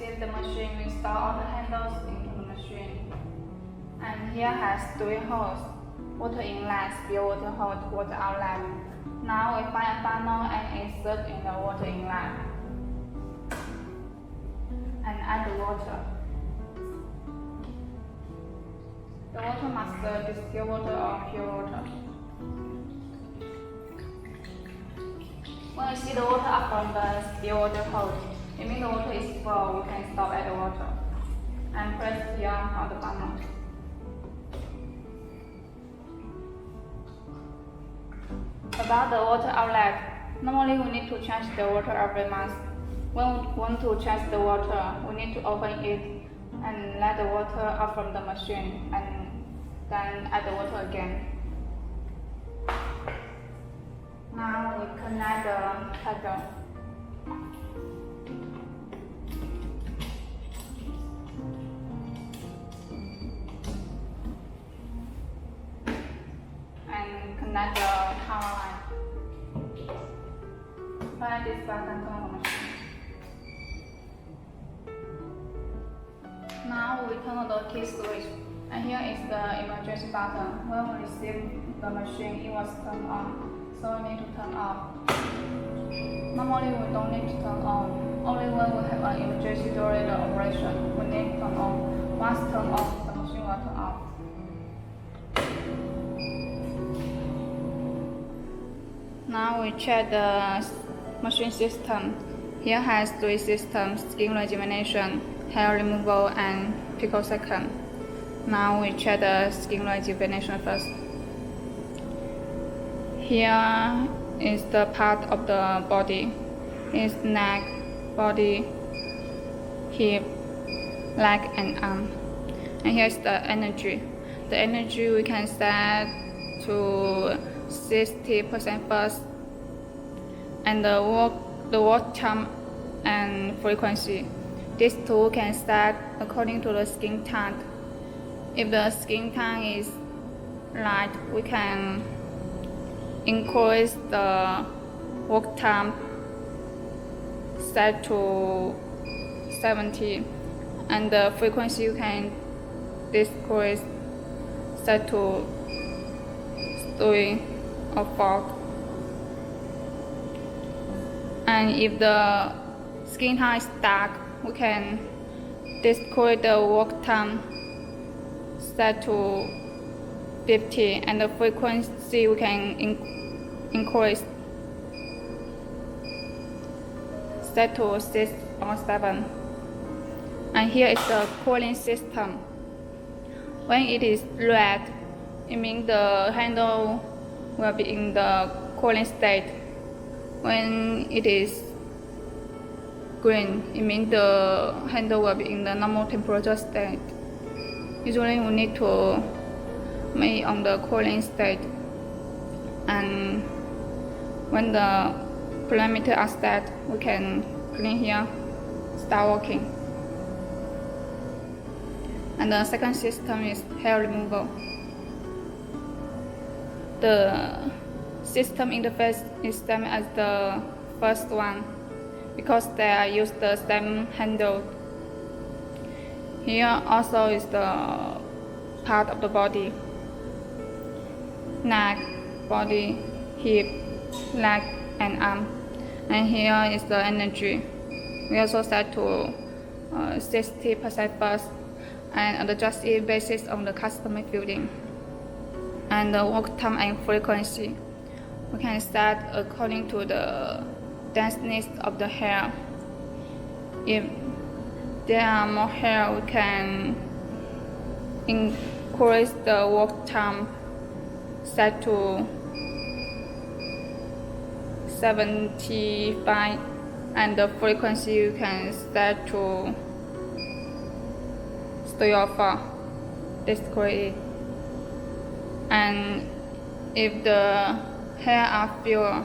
receive the machine, we install all the handles into the machine. And here has three holes: water inlet, spill water hose, water outlet. Now we find a funnel and insert in the water inlet. And add the water. The water must be distilled water or pure water. When you see the water up from the spill water hose, it means the water is full. We can stop at the water and press here on the funnel. About the water outlet, normally we need to change the water every month. When we want to change the water, we need to open it and let the water out from the machine and then add the water again. Now we connect the kettle. And connect the power line. Press this button to on the machine. Now we turn on the key switch, and here is the emergency button. When we receive the machine, it was turned on, so we need to turn off. Normally we don't need to turn on, only when we have an emergency during the operation, we need to turn on. Once turned off, the machine will turn off. Now we check the machine system. Here has three systems: skin rejuvenation, hair removal, and picosecond. Now we check the skin rejuvenation first. Here is the part of the body. It's neck, body, hip, leg, and arm. And here's the energy. The energy we can set to 60% first, and the work time and frequency. This tool can set according to the skin tone. If the skin tone is light, we can increase the work time set to 70, and the frequency you can decrease set to 3 or 4. And if the skin tone is dark, we can decrease the work time set to 50, and the frequency we can increase set to 6 or 7. And here is the cooling system. When it is red, it means the handle will be in the cooling state. When it is green, it means the handle will be in the normal temperature state. Usually we need to make on the cooling state, and when the parameters are set, we can clean here, start working. And the second system is hair removal. The system interface is same as the first one because they use the same handle. Here also is the part of the body: neck, body, hip, leg, and arm. And here is the energy. We also set to 60% first, and adjust it based on the customer feeling. And the work time and frequency, we can set according to the denseness of the hair. If there are more hair, we can increase the work time set to 75, and the frequency you can set to 3 or 4. Discrete. And if the hair are fewer,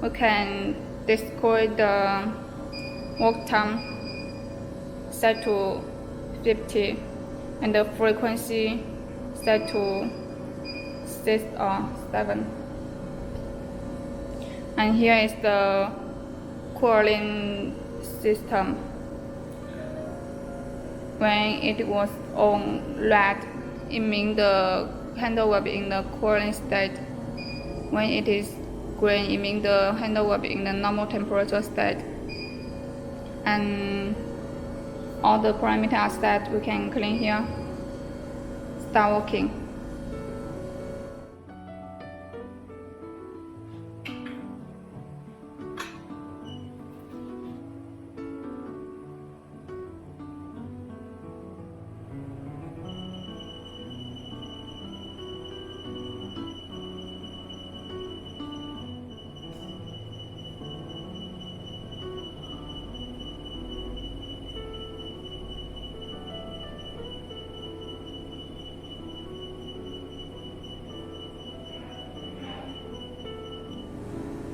we can decrease the work time set to 50, and the frequency set to 6 or 7. And here is the cooling system. When it was on red, it means the handle will be in the cooling state. When it is green, it means the handle will be in the normal temperature state. And all the parameters are set. We can clean here. Start working.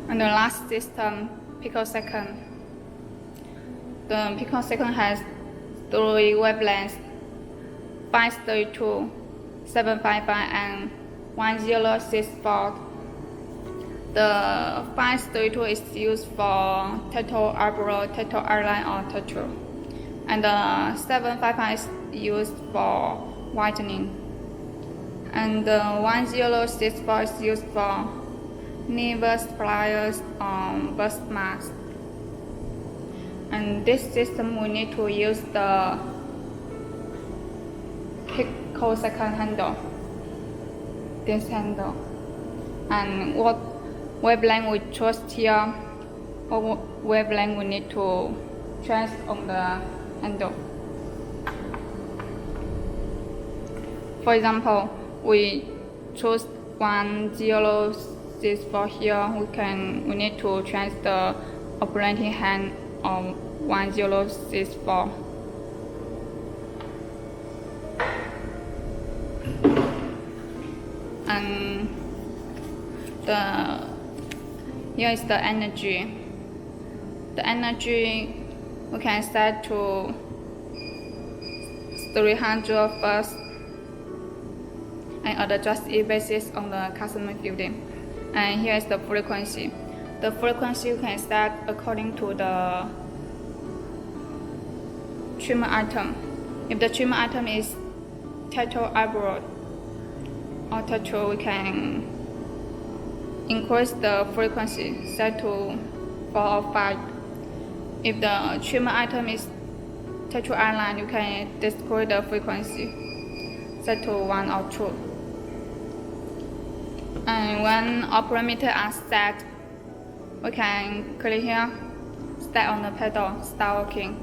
And the last system, picosecond. The picosecond has 3 wavelengths: 532, 755, and 1064. The 532 is used for tattoo eyebrow, tattoo airline, or tattoo. And the 755 is used for whitening. And the 1064 is used for nevus, pliers, burst marks. And this system we need to use the picosecond handle, this handle. And what wavelength we choose here, what wavelength we need to change on the handle. For example, we choose 1064 here. We need to change the operating hand of 1064. And here is the energy. The energy we can set to 300 first and adjust it basis on the customer building. And here is the frequency. The frequency you can set according to the trimmer item. If the trimmer item is tattoo eyebrow or tattoo, we can increase the frequency, set to 4 or 5. If the trimmer item is tattoo eyeline, you can decrease the frequency, set to 1 or 2. And when all parameters are set, we can click here, start on the pedal, start working.